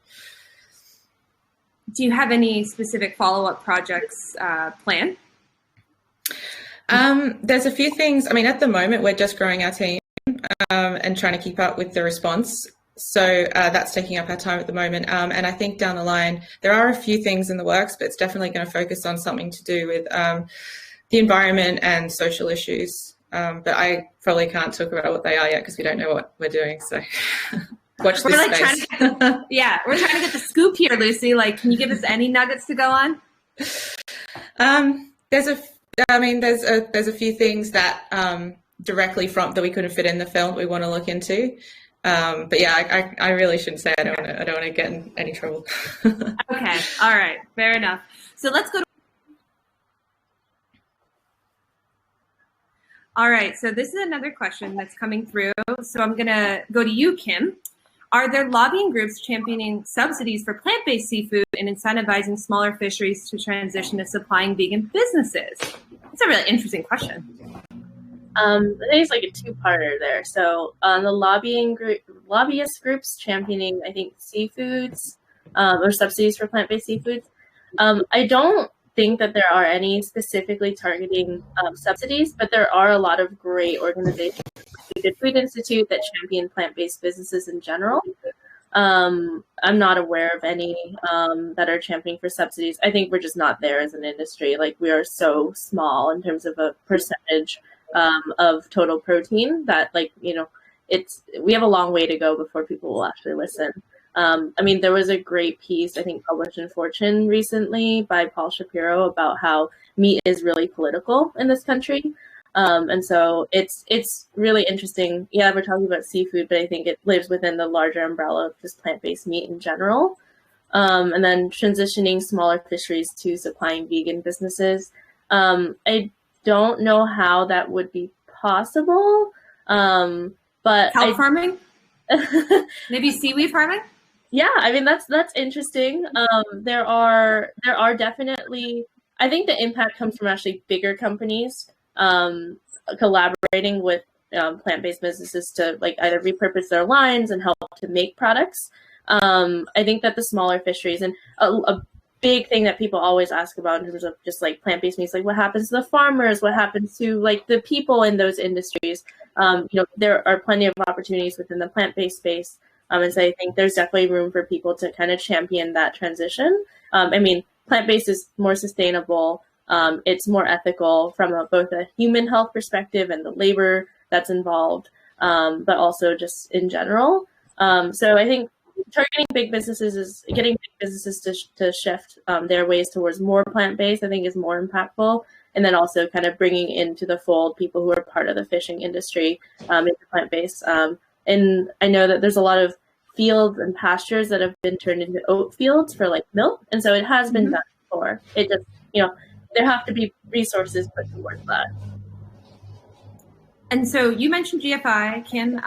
Do you have any specific follow-up projects planned? There's a few things. I mean, at the moment, we're just growing our team and trying to keep up with the response. So that's taking up our time at the moment. And I think down the line, there are a few things in the works, but it's definitely going to focus on something to do with the environment and social issues. But I probably can't talk about what they are yet because we don't know what we're doing. So watch this space. We're trying to get the scoop here, Lucy. Like, can you give us any nuggets to go on? There's a few things that directly that we couldn't fit in the film that we want to look into. But yeah, I really shouldn't say. I don't want to get in any trouble. Okay. All right. Fair enough. So let's go to. All right. So this is another question that's coming through. So I'm going to go to you, Kim. Are there lobbying groups championing subsidies for plant-based seafood and incentivizing smaller fisheries to transition to supplying vegan businesses? It's a really interesting question. I think it's like a 2-parter there. So the lobbyist groups championing, I think, seafoods or subsidies for plant-based seafoods. I don't think that there are any specifically targeting subsidies, but there are a lot of great organizations, like the Food Institute, that champion plant-based businesses in general. I'm not aware of any that are championing for subsidies. I think we're just not there as an industry. Like, we are so small in terms of a percentage of total protein that, like, we have a long way to go before people will actually listen. I mean, there was a great piece, I think, published in Fortune recently by Paul Shapiro about how meat is really political in this country. And so it's really interesting. Yeah, we're talking about seafood, but I think it lives within the larger umbrella of just plant-based meat in general. And then transitioning smaller fisheries to supplying vegan businesses. I don't know how that would be possible, but kelp farming, maybe seaweed farming. Yeah, I mean that's interesting. There are definitely. I think the impact comes from actually bigger companies collaborating with plant-based businesses to, like, either repurpose their lines and help to make products. I think that the smaller fisheries, and a big thing that people always ask about in terms of just like plant-based meats, like what happens to the farmers, what happens to like the people in those industries. There are plenty of opportunities within the plant-based space. And so I think there's definitely room for people to kind of champion that transition. I mean, plant-based is more sustainable. It's more ethical from both a human health perspective and the labor that's involved, but also just in general. So I think targeting big businesses is getting big businesses to shift their ways towards more plant-based, I think, is more impactful. And then also kind of bringing into the fold people who are part of the fishing industry into plant-based. And I know that there's a lot of fields and pastures that have been turned into oat fields for like milk. And so it has been done before. It just, there have to be resources put towards that. And so you mentioned GFI, Kim.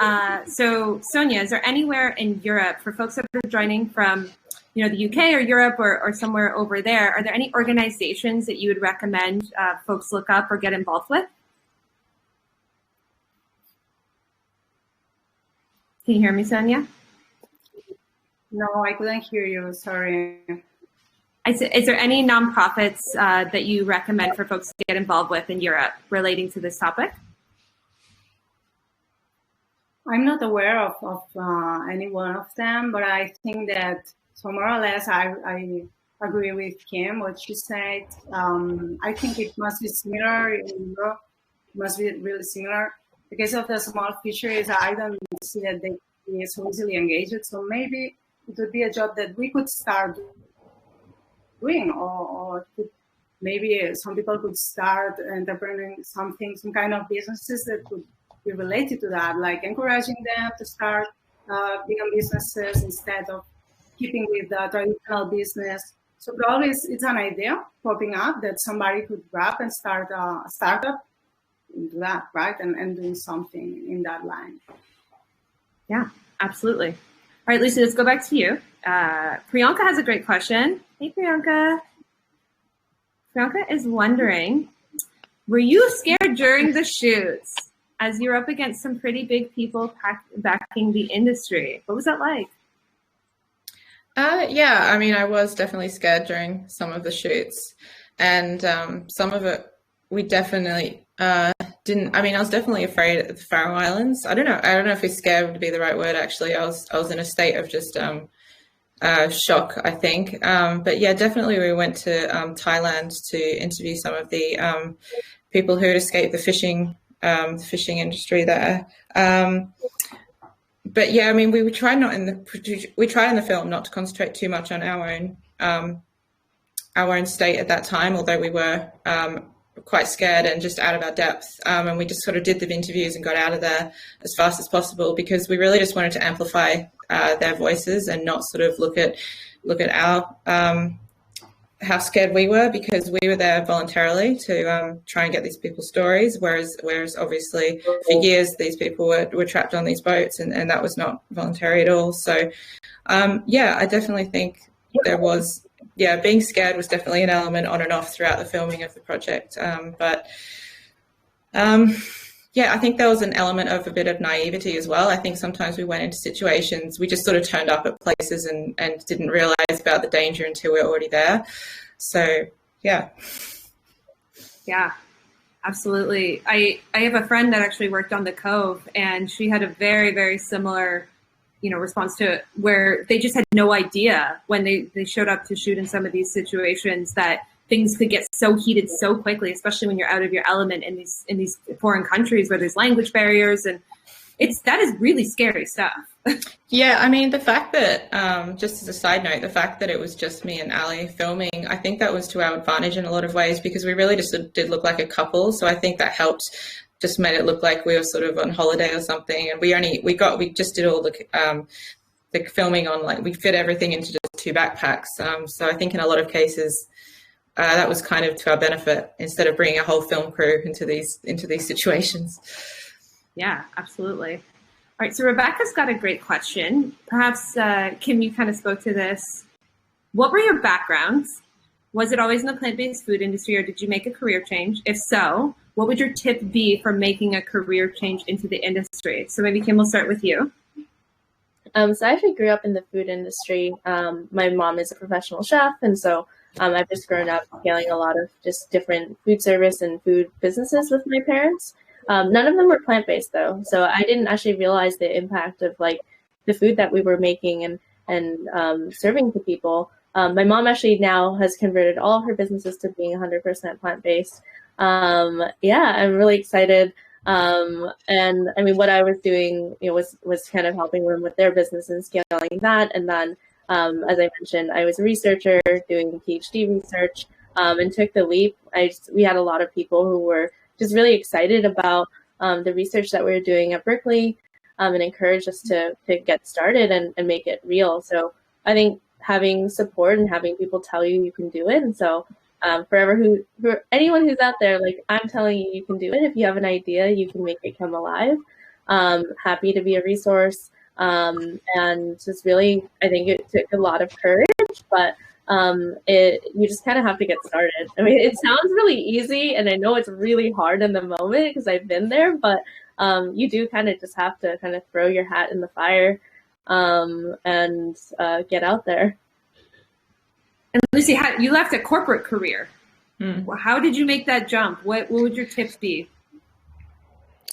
So Sonia, is there anywhere in Europe for folks that are joining from, the UK or Europe or somewhere over there? Are there any organizations that you would recommend folks look up or get involved with? Can you hear me, Sonia? No, I couldn't hear you. Sorry. Is there any nonprofits that you recommend for folks to get involved with in Europe relating to this topic? I'm not aware of any one of them, but I think that, so more or less, I agree with Kim, what she said. I think it must be similar in Europe. It must be really similar. Because of the small fisheries, I don't see that they be so easily engaged. So maybe it would be a job that we could start doing, or maybe some people could start entrepreneuring something, some kind of businesses that could be related to that, like encouraging them to start vegan businesses instead of keeping with the traditional business. So probably it's an idea popping up that somebody could grab and start a startup into that, right? And doing something in that line. Yeah, absolutely. All right, Lucy, let's go back to you. Priyanka has a great question. Hey, Priyanka. Priyanka is wondering, were you scared during the shoots as you're up against some pretty big people backing the industry? What was that like? Yeah, I mean, I was definitely scared during some of the shoots, and some of it we definitely didn't. I mean, I was definitely afraid at the Faroe Islands. I don't know if it's scared would be the right word. Actually, I was in a state of just shock, I think. But yeah, definitely we went to Thailand to interview some of the people who had escaped the fishing industry there. But yeah, I mean, we tried in the film not to concentrate too much on our own state at that time, although we were quite scared and just out of our depth. And we just sort of did the interviews and got out of there as fast as possible, because we really just wanted to amplify their voices and not sort of look at our how scared we were, because we were there voluntarily to try and get these people's stories, whereas obviously for years these people were trapped on these boats, and that was not voluntary at all. So yeah, I definitely think there was, being scared was definitely an element on and off throughout the filming of the project. Yeah, I think there was an element of a bit of naivety as well. I think sometimes we went into situations, we just sort of turned up at places and didn't realize about the danger until we were already there. So, yeah. Yeah, absolutely. I have a friend that actually worked on the Cove, and she had a very, very similar, response to it, where they just had no idea when they showed up to shoot in some of these situations that things could get so heated so quickly, especially when you're out of your element in these foreign countries where there's language barriers, and that is really scary stuff. Yeah, I mean, the fact that, just as a side note, the fact that it was just me and Ali filming, I think that was to our advantage in a lot of ways, because we really just did look like a couple. So I think that helped, just made it look like we were sort of on holiday or something. And we just did all the filming on, like, we fit everything into just 2 backpacks. So I think in a lot of cases, that was kind of to our benefit, instead of bringing a whole film crew into these situations. Yeah, absolutely. All right, so Rebecca's got a great question. Perhaps, Kim, you kind of spoke to this. What were your backgrounds? Was it always in the plant-based food industry, or did you make a career change? If so, what would your tip be for making a career change into the industry? So maybe Kim, we'll start with you. So I actually grew up in the food industry. My mom is a professional chef, and so I've just grown up scaling a lot of just different food service and food businesses with my parents. None of them were plant-based though, so I didn't actually realize the impact of like the food that we were making and serving to people. My mom actually now has converted all of her businesses to being 100% plant-based. Yeah, I'm really excited And I mean, what I was doing, was kind of helping them with their business and scaling that. And then, as I mentioned, I was a researcher doing PhD research, and took the leap. We had a lot of people who were just really excited about the research that we were doing at Berkeley, and encouraged us to get started and make it real. So I think having support and having people tell you you can do it. And so for anyone who's out there, like, I'm telling you, you can do it. If you have an idea, you can make it come alive. Happy to be a resource. And just really, I think it took a lot of courage, but you just kind of have to get started. I mean, it sounds really easy, and I know it's really hard in the moment because I've been there, but you do kind of just have to kind of throw your hat in the fire, and get out there. And Lucy, you left a corporate career. How did you make that jump? What would your tips be?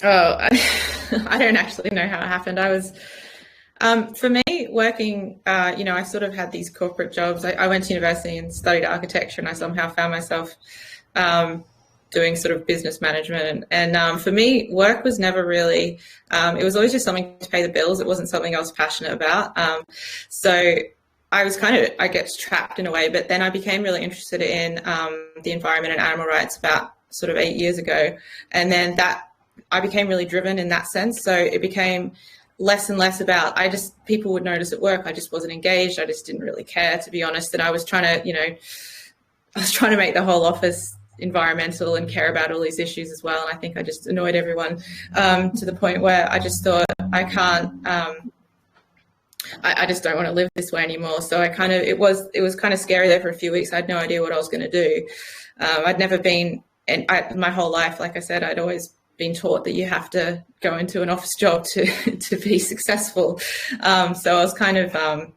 Oh, I don't actually know how it happened. I was, for me, working, I sort of had these corporate jobs. I went to university and studied architecture, and I somehow found myself doing sort of business management. And for me, work was never really, it was always just something to pay the bills. It wasn't something I was passionate about. So I was kind of, I guess, trapped in a way, but then I became really interested in the environment and animal rights about sort of 8 years ago. And then I became really driven in that sense. So it became less and less about, people would notice at work, I just wasn't engaged. I just didn't really care, to be honest. And I was trying to make the whole office environmental and care about all these issues as well. And I think I just annoyed everyone to the point where I just thought, I can't, I just don't want to live this way anymore. So it was kind of scary there for a few weeks. I had no idea what I was going to do. I'd never been, my whole life, like I said, I'd always been taught that you have to go into an office job to be successful. So I was kind of,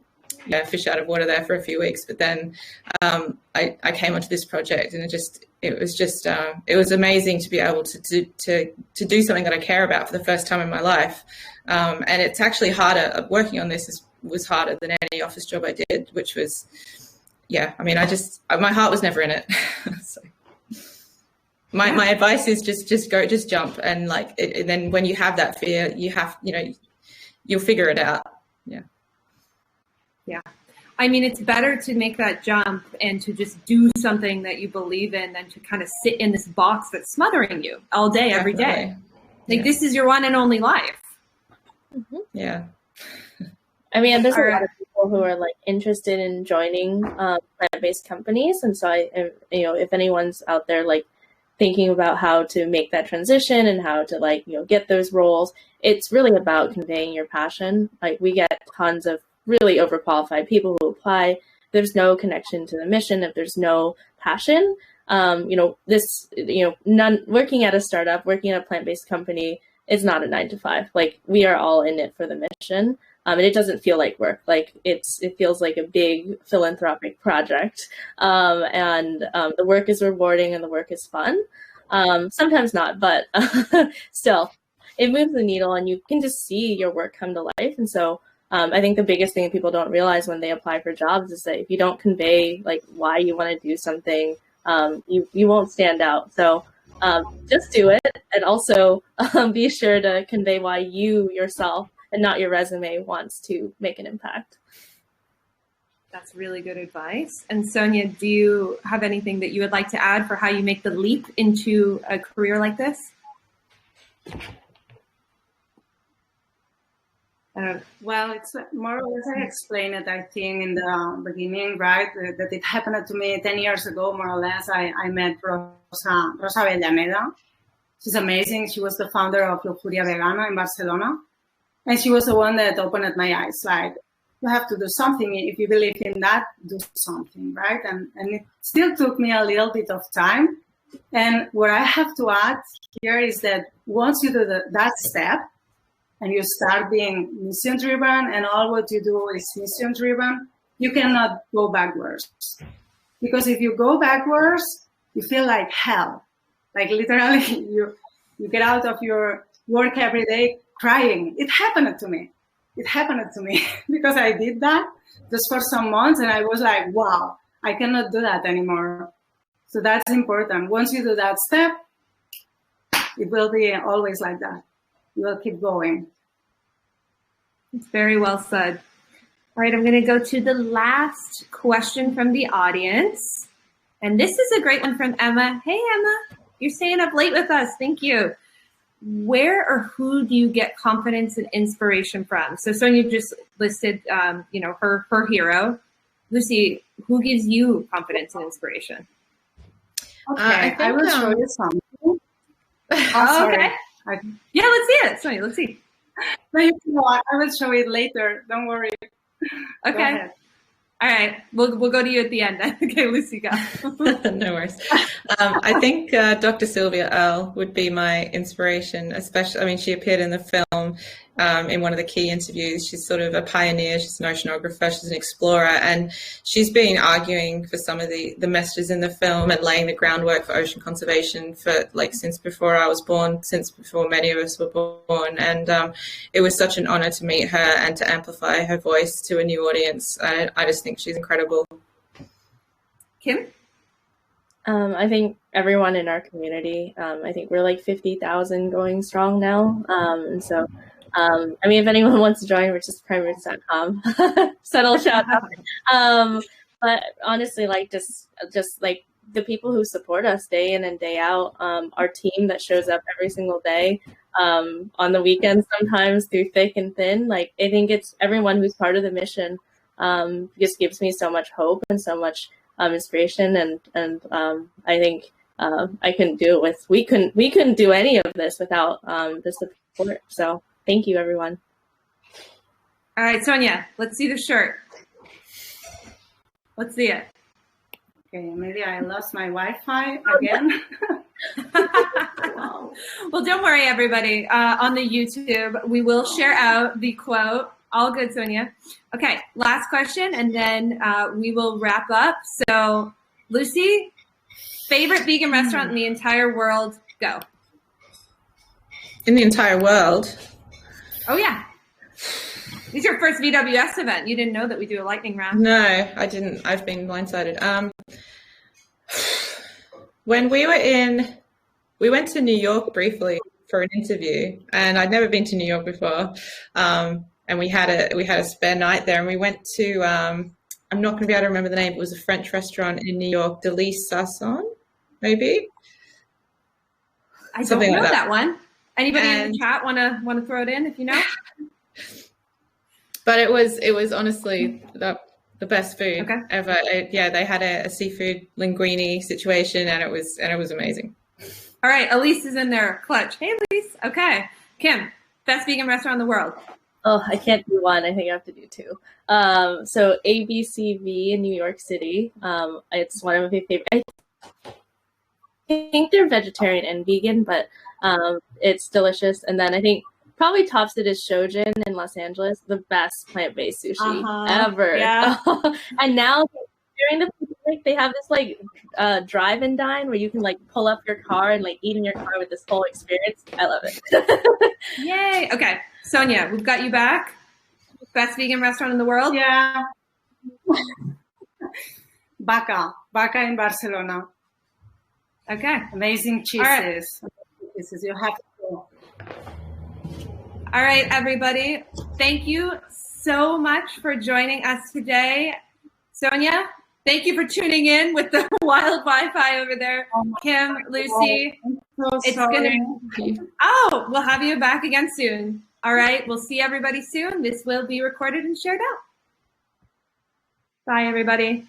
fish out of water there for a few weeks. But then I came onto this project, and it was amazing to be able to do something that I care about for the first time in my life. And it's actually harder. Working on this was harder than any office job I did, which was, my heart was never in it. So my advice is just jump. And and then when you have that fear, you'll figure it out. Yeah. Yeah. I mean, it's better to make that jump and to just do something that you believe in than to kind of sit in this box that's smothering you all day, every day. This is your one and only life. Mm-hmm. Yeah. I mean, there's a lot of people who are interested in joining plant-based companies. And so if anyone's out there thinking about how to make that transition and how to get those roles, it's really about conveying your passion. We get tons of really overqualified people who apply. There's no connection to the mission if there's no passion. Working at a startup, working at a plant-based company is not a 9-to-5. We are all in it for the mission. And it doesn't feel like work. It feels like a big philanthropic project. And the work is rewarding and the work is fun. Sometimes not, but still, it moves the needle, and you can just see your work come to life. And so I think the biggest thing people don't realize when they apply for jobs is that if you don't convey why you want to do something, you won't stand out. So just do it, and also be sure to convey why you yourself and not your resume wants to make an impact. That's really good advice. And Sonia, do you have anything that you would like to add for how you make the leap into a career like this? Well, it's more or less I explained it, I think, in the beginning, right? That it happened to me 10 years ago, more or less. I met Rosa Bellameda. She's amazing. She was the founder of Lujuria Vegana in Barcelona. And she was the one that opened my eyes. You have to do something. If you believe in that, do something, right? And it still took me a little bit of time. And what I have to add here is that once you do that step, and you start being mission-driven, and all what you do is mission-driven, you cannot go backwards. Because if you go backwards, you feel like hell. Literally, you get out of your work every day crying. It happened to me. Because I did that just for some months, and I was like, wow, I cannot do that anymore. So that's important. Once you do that step, it will be always like that. You will keep going. It's very well said. All right, I'm going to go to the last question from the audience. And this is a great one from Emma. Hey, Emma, you're staying up late with us. Thank you. Where or who do you get confidence and inspiration from? So Sonia just listed, her hero. Lucy, who gives you confidence and inspiration? Okay, I will show you something. Okay. Yeah, let's see it. Sonia, let's see. No, I will show it later. Don't worry. Okay. All right. We'll go to you at the end. Okay, Lucy, go. No worries. I think Dr. Sylvia Earle would be my inspiration, especially, I mean, she appeared in the film in one of the key interviews. She's sort of a pioneer. She's an oceanographer. She's an explorer. And she's been arguing for some of the messages in the film and laying the groundwork for ocean conservation for since before I was born, since before many of us were born. And it was such an honor to meet her and to amplify her voice to a new audience. I just think she's incredible. Kim? I think everyone in our community, I think we're like 50,000 going strong now. And so, if anyone wants to join, we're just primeroots.com. Subtle shout out. But honestly, just the people who support us day in and day out, our team that shows up every single day, on the weekends, sometimes through thick and thin. I think it's everyone who's part of the mission, just gives me so much hope and so much inspiration, and I think I couldn't do it with we couldn't do any of this without the support. So thank you, everyone. All right, Sonia, let's see the shirt. Let's see it. Okay, maybe I lost my Wi-Fi again. Wow. Well, don't worry, everybody. On the YouTube, we will share out the quote. All good, Sonia. Okay, last question, and then we will wrap up. So, Lucy, favorite vegan restaurant in the entire world? Go. In the entire world? Oh, yeah. This is your first VWS event. You didn't know that we do a lightning round. No, I didn't. I've been blindsided. When we went to New York briefly for an interview, and I'd never been to New York before. And we had a spare night there, and we went to I'm not going to be able to remember the name. It was a French restaurant in New York, Delise Sasson, maybe. I don't know that one. Anybody in the chat want to throw it in if you know? But it was honestly the best food ever. They had a seafood linguine situation, and it was amazing. All right, Elise is in there. Clutch. Hey, Elise. Okay, Kim, best vegan restaurant in the world. Oh, I can't do one. I think I have to do two. So ABCV in New York City. It's one of my favorite. I think they're vegetarian and vegan, but it's delicious. And then I think probably tops it is Shojin in Los Angeles, the best plant-based sushi ever. Yeah. And now during the pandemic, they have this drive-in dine where you can pull up your car and eat in your car with this whole experience. I love it. Yay. Okay. Sonia, we've got you back. Best vegan restaurant in the world? Yeah. Baca in Barcelona. Okay. Amazing cheeses. Right. Cheeses. You have to go. All right, everybody. Thank you so much for joining us today. Sonia, thank you for tuning in with the wild Wi-Fi over there. Kim, Lucy, we'll have you back again soon. All right, we'll see everybody soon. This will be recorded and shared out. Bye, everybody.